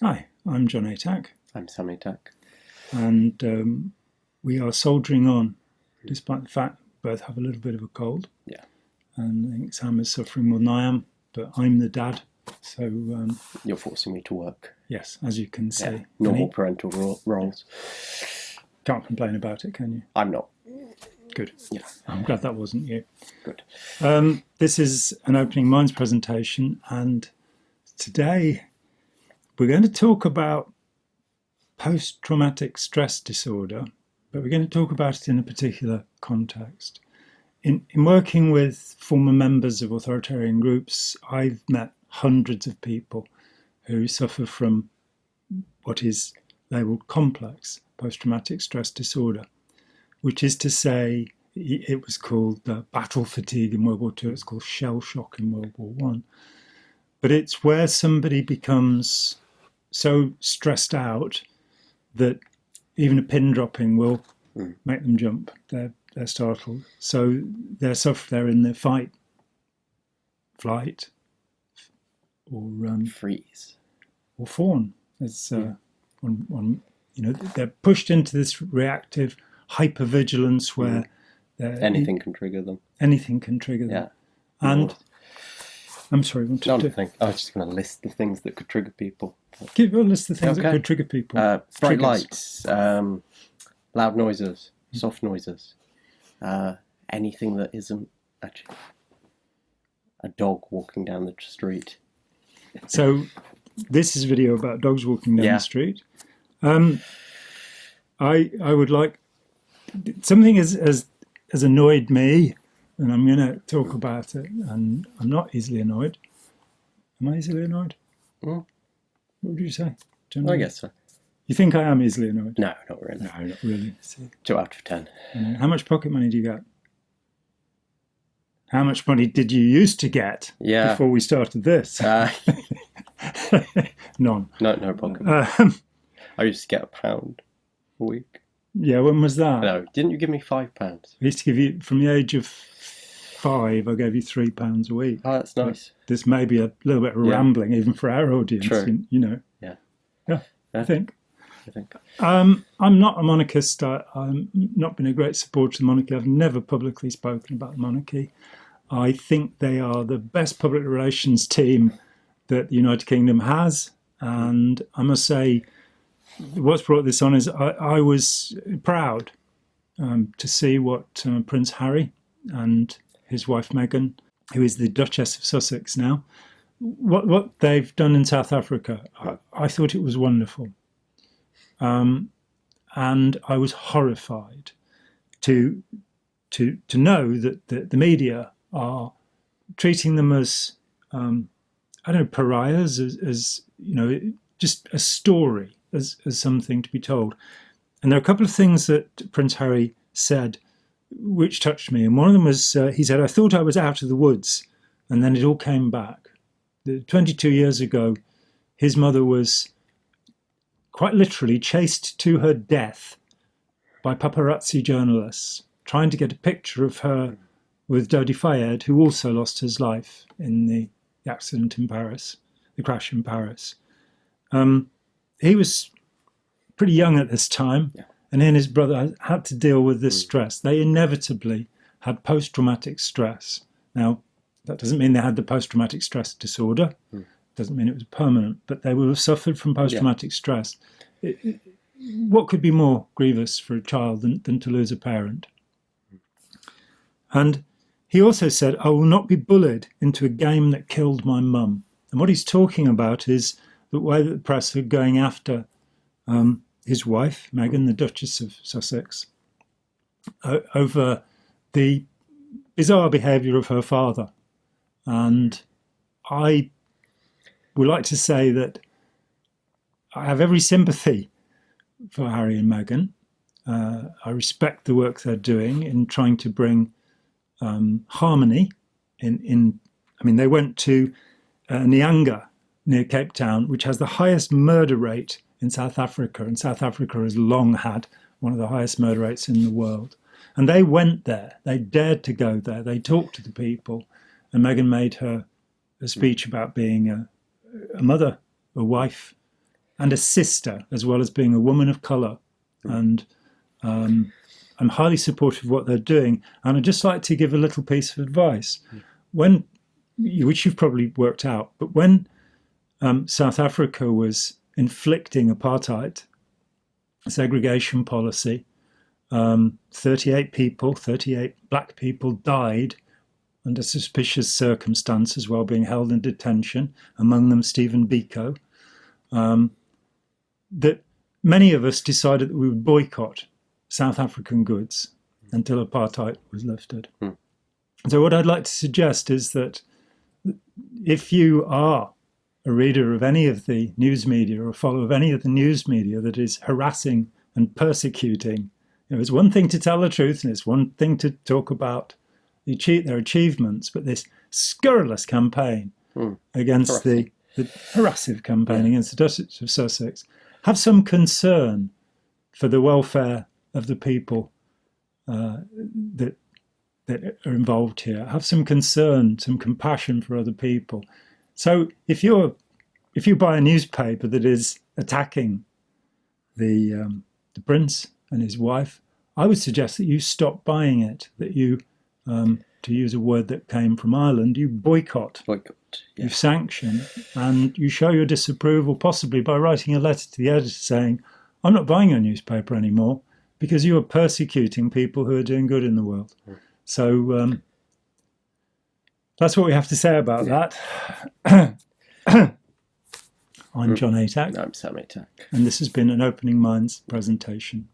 Hi, I'm John Atack, I'm Sammy Tack. and we are soldiering on, despite the fact we both have a little bit of a cold. Yeah. And I think Sam is suffering more than I am, but I'm the dad. So, You're forcing me to work. yes, as you can see. Yeah. Normal parental roles. Can't complain about it, can you? I'm not. Good. Yeah. I'm glad that wasn't you. Good. This is an Opening Minds presentation, and today we're going to talk about post-traumatic stress disorder, but we're going to talk about it in a particular context. In working with former members of authoritarian groups, I've met hundreds of people who suffer from what is labelled complex post-traumatic stress disorder, which is to say, it was called battle fatigue in World War II, it's called shell shock in World War One. But it's where somebody becomes so stressed out that even a pin dropping will make them jump. They're startled. So they're in the fight, flight, or Freeze. or fawn. As they're pushed into this reactive hypervigilance where anything can trigger them. Anything can trigger them. Yeah. And I'm sorry, what I was just going to list the things that could trigger people. Give a list of things that could trigger people. Bright lights, loud noises, soft noises, anything that isn't actually a dog walking down the street. So this is a video about dogs walking down the street. I would like something has annoyed me, and I'm going to talk about it. And I'm not easily annoyed. Am I easily annoyed? Mm. What would you say? I guess so. You think I am easily annoyed? No, not really. No, not really. 2 out of 10. How much pocket money do you get? How much money did you used to get before we started this? None. No pocket. I used to get £1 a week. Yeah, when was that? No, didn't you give me £5? I used to give you, from the age of 5, I gave you £3 a week. Oh, that's nice. But this may be a little bit of rambling, even for our audience. True. You know. Yeah. I think. I'm not a monarchist. I'm not been a great supporter of the monarchy. I've never publicly spoken about the monarchy. I think they are the best public relations team that the United Kingdom has. And I must say, what's brought this on is I was proud to see what Prince Harry and his wife Meghan, who is the Duchess of Sussex now, what they've done in South Africa. I thought it was wonderful. And I was horrified to know that the media are treating them as pariahs, as just a story, as something to be told. And there are a couple of things that Prince Harry said which touched me. And one of them was, he said, "I thought I was out of the woods, and then it all came back." 22 years ago, his mother was quite literally chased to her death by paparazzi journalists trying to get a picture of her with Dodi Fayed, who also lost his life in the accident in Paris, the crash in Paris. He was pretty young at this time, and he and his brother had to deal with this stress. They inevitably had post-traumatic stress. Now, that doesn't mean they had the post-traumatic stress disorder. Doesn't mean it was permanent, but they will have suffered from post-traumatic stress. What could be more grievous for a child than to lose a parent? And he also said, "I will not be bullied into a game that killed my mum." And what he's talking about is the way that the press are going after his wife, Meghan, the Duchess of Sussex, over the bizarre behaviour of her father. And I would like to say that I have every sympathy for Harry and Meghan. I respect the work they're doing in trying to bring harmony. They went to Nyanga near Cape Town, which has the highest murder rate in South Africa, and South Africa has long had one of the highest murder rates in the world. And they went there. They dared to go there. They talked to the people, and Meghan made her a speech about being a mother, a wife, and a sister, as well as being a woman of colour. And I'm highly supportive of what they're doing. And I'd just like to give a little piece of advice, which you've probably worked out, but when South Africa was inflicting apartheid, segregation policy, 38 black people died under suspicious circumstances while being held in detention, among them Stephen Biko, that many of us decided that we would boycott South African goods until apartheid was lifted. So what I'd like to suggest is that if you are a reader of any of the news media or a follower of any of the news media that is harassing and persecuting, it's one thing to tell the truth and it's one thing to talk about their achievements, but this scurrilous campaign against the harassive campaign against the Duchess of Sussex, have some concern for the welfare of the people that are involved here. Have some concern, some compassion for other people. So if you buy a newspaper that is attacking the prince and his wife, I would suggest that you stop buying it. That you, to use a word that came from Ireland, you boycott. You sanction, and you show your disapproval, possibly by writing a letter to the editor saying, "I'm not buying your newspaper anymore because you are persecuting people who are doing good in the world." So that's what we have to say about that. I'm John Atack. I'm Sam Atack. And this has been an Opening Minds presentation.